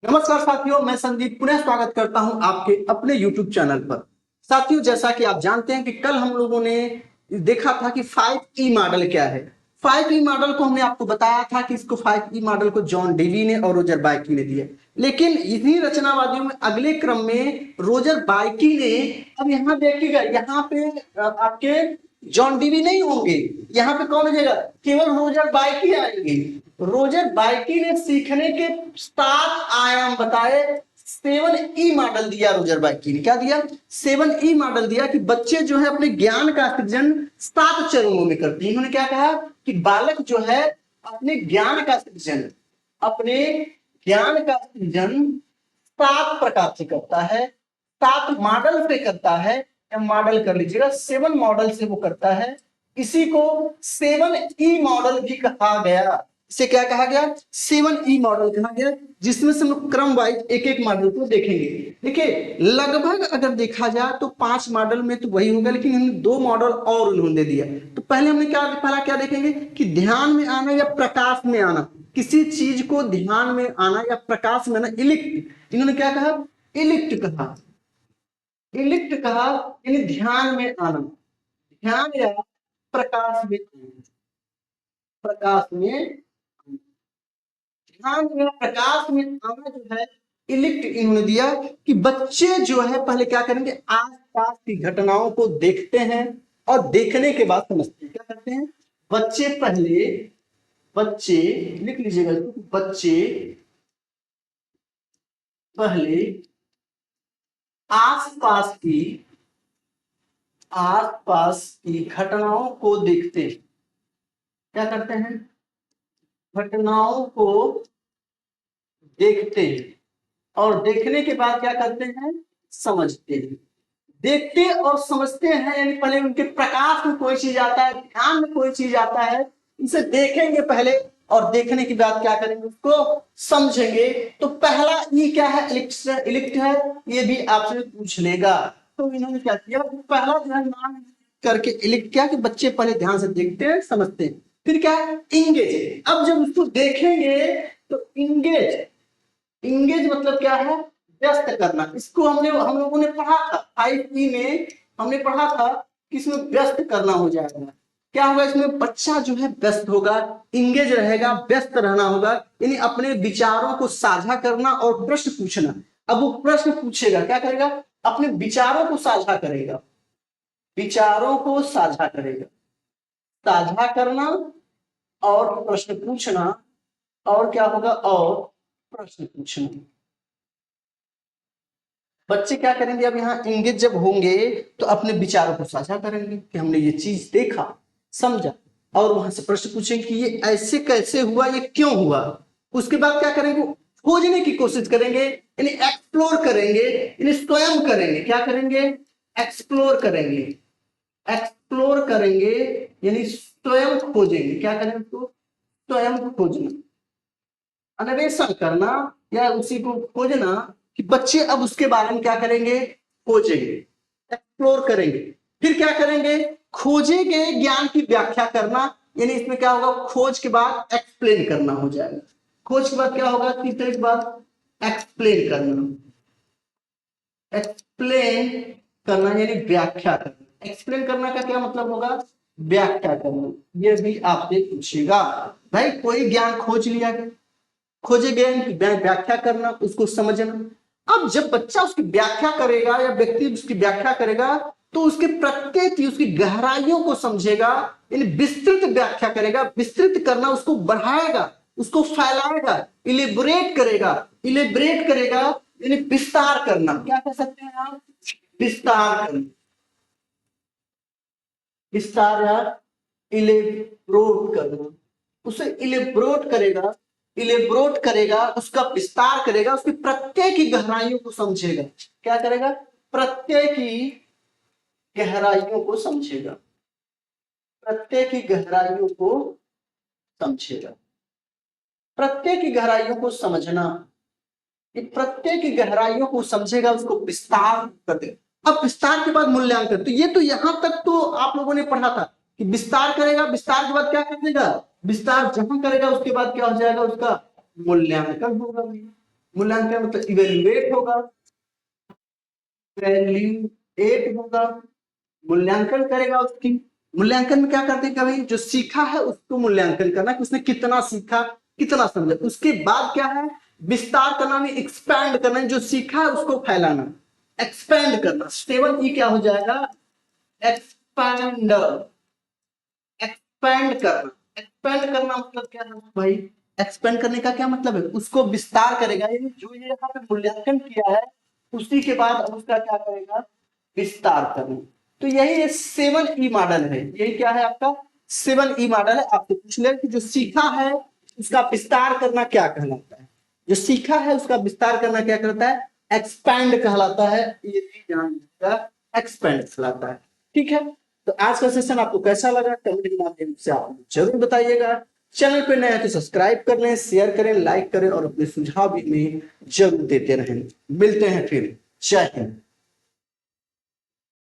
नमस्कार साथियों, मैं संदीप पुनः स्वागत करता हूं आपके अपने YouTube चैनल पर। साथियों, जैसा कि आप जानते हैं कि कल हम लोगों ने देखा था कि 5E मॉडल क्या है। 5E मॉडल को हमने आपको बताया था कि इसको 5E मॉडल को जॉन डेवी ने और रोजर बाइकी ने दिया, लेकिन इन्हीं रचनावादियों में अगले क्रम में रोजर बाइकी ने, अब यहाँ देखिएगा, यहाँ पे आपके जॉन डीवी नहीं होंगे, यहाँ पे कौन हो जाएगा, केवल रोजर बाइकी आएंगे। रोजर बाइकी ने सीखने के 7 आयाम बताए। 7E मॉडल दिया रोजर बाइकी ने, क्या दिया, 7E मॉडल दिया कि बच्चे जो है अपने ज्ञान का सृजन 7 चरणों में करते हैं। इन्होंने क्या कहा कि बालक जो है अपने ज्ञान का सृजन, अपने ज्ञान का सृजन 7 प्रकार से करता है, 7 मॉडल से करता है, या मॉडल कर लीजिएगा, 7 मॉडल से वो करता है। इसी को 7E मॉडल भी कहा गया। इसे क्या कहा गया, 7E मॉडल कहा गया, जिसमें से हम लोग क्रम वाइज एक एक मॉडल को देखेंगे। देखिए, लगभग अगर देखा जाए तो 5 मॉडल में तो वही होगा, लेकिन इन्होंने 2 मॉडल और उन्होंने दे दिया। तो पहले हमने क्या देखेंगे कि ध्यान में आना या प्रकाश में आना, किसी चीज को ध्यान में आना या प्रकाश में आना, इलिक्ट। इन्होंने क्या कहा, इलिक्ट कहा, इलिक्ट कहा, यानी ध्यान में आना, ध्यान या प्रकाश में आना, प्रकाश में, ध्यान या प्रकाश में आना जो है इलिक्ट इन्होंने दिया। कि बच्चे जो है पहले क्या करेंगे, आसपास की घटनाओं को देखते हैं और देखने के बाद समझते हैं। क्या करते हैं बच्चे, पहले बच्चे, लिख लीजिएगा, बच्चे पहले आसपास की घटनाओं को देखते हैं। क्या करते हैं, घटनाओं को देखते हैं और देखने के बाद क्या करते हैं, समझते हैं। देखते और समझते हैं, यानी पहले उनके प्रकाश में कोई चीज आता है, ध्यान में कोई चीज आता है, इसे देखेंगे पहले और देखने के बाद क्या करेंगे, उसको समझेंगे। तो पहला ई क्या है, इलिक्ट है, ये भी आपसे पूछ लेगा। तो इन्होंने क्या किया, पहला ध्यान नाम करके इलिक्ट किया कि बच्चे पहले ध्यान से देखते हैं, समझते हैं। फिर क्या है, इंगेज। अब जब उसको देखेंगे तो इंगेज, इंगेज मतलब क्या है, व्यस्त करना। इसको हम लोगों ने पढ़ा था 5E में, हमने पढ़ा था कि इसमें व्यस्त करना हो जाएगा। क्या होगा, इसमें बच्चा जो है व्यस्त होगा, इंगेज रहेगा, व्यस्त रहना होगा, यानी अपने विचारों को साझा करना और प्रश्न पूछना। अब वो प्रश्न पूछेगा, क्या करेगा, अपने विचारों को साझा करेगा, विचारों को साझा करेगा, साझा करना और प्रश्न पूछना, और क्या होगा, और प्रश्न पूछना। बच्चे क्या करेंगे, अब यहाँ इंगित जब होंगे तो अपने विचारों को साझा करेंगे कि हमने ये चीज देखा, समझा, और वहां से प्रश्न पूछेंगे कि ये ऐसे कैसे हुआ, ये क्यों हुआ। उसके बाद क्या करेंगे, खोजने की कोशिश करेंगे, यानी एक्सप्लोर करेंगे, यानी स्वयं करेंगे। क्या करेंगे, एक्सप्लोर करेंगे, एक्सप्लोर करेंगे, यानी स्वयं खोजेंगे। क्या करेंगे, तो स्वयं खोजना, अन्वेषण करना या उसी को खोजना। कि बच्चे अब उसके बारे में क्या करेंगे, खोजेंगे, एक्सप्लोर करेंगे। फिर क्या करेंगे, खोजे गए ज्ञान की व्याख्या करना, यानी इसमें क्या होगा, खोज के बाद एक्सप्लेन करना हो जाएगा। खोज के बाद क्या होगा, तीसरे के बाद एक्सप्लेन करना, एक्सप्लेन करना यानी व्याख्या करना। एक्सप्लेन करना का क्या मतलब होगा, व्याख्या करना। ये भी आपसे पूछेगा, भाई कोई ज्ञान खोज लिया गया, खोजे ज्ञान की व्याख्या करना, उसको समझना। अब जब बच्चा उसकी व्याख्या करेगा या व्यक्ति उसकी व्याख्या करेगा तो उसके प्रत्येक उसकी गहराइयों को समझेगा, यानी विस्तृत व्याख्या करेगा। विस्तृत करना, उसको बढ़ाएगा, उसको फैलाएगा, इलेबोरेट करेगा, इलेबरेट करेगा, यानी विस्तार करना। क्या कह सकते हैं आप, विस्तार करना, विस्तार या इलेब्रोट करना। उसे इलेब्रोट करेगा, इलेब्रोट करेगा, उसका विस्तार करेगा, उसकी प्रत्यय की गहराइयों को समझेगा। क्या करेगा, प्रत्यय की गहराइयों को समझेगा, प्रत्यय की गहराइयों को समझेगा। प्रत्यय की गहराइयों को समझना, कि प्रत्यय की गहराइयों को समझेगा, उसको विस्तार कर देगा। अब विस्तार के बाद मूल्यांकन। तो ये तो यहां तक तो आप लोगों ने पढ़ा था कि विस्तार करेगा, विस्तार के बाद क्या कर देगा, विस्तार जहां करेगा उसके बाद क्या हो जाएगा, उसका मूल्यांकन होगा। मूल्यांकन मतलब इवेल्युएट होगा, इवेल्युएट होगा, मूल्यांकन करेगा उसकी। मूल्यांकन में क्या करते हैं, कभी जो सीखा है उसको मूल्यांकन करना कि उसने कितना सीखा, कितना समझा। उसके बाद क्या है, विस्तार करना में एक्सपैंड करना, जो सीखा है उसको फैलाना, एक्सपैंड करना। 7E क्या हो जाएगा, एक्सपैंड, एक्सपैंड करना। एक्सपैंड करना मतलब क्या है भाई, एक्सपेंड करने का क्या मतलब है, उसको विस्तार करेगा। ये जो ये यहाँ पे मूल्यांकन किया है उसी के बाद अब उसका क्या करेगा, विस्तार करना। तो यही 7E मॉडल है। यही क्या है आपका 7E मॉडल है। आपको पूछ ले कि जो सीखा है उसका विस्तार करना क्या कहलाता है, जो सीखा है उसका विस्तार करना क्या कहलाता है, एक्सपैंड कहलाता है। ये भी ध्यान रखिएगा, एक्सपैंड कहलाता है। ठीक है, तो आज का सेशन आपको कैसा लगा कमेंट के माध्यम से आप जरूर बताइएगा। चैनल पे नए हैं तो सब्सक्राइब कर लें, शेयर करें, लाइक करें और अपने सुझाव भी में जरूर देते रहें। मिलते हैं फिर, जय हिंद।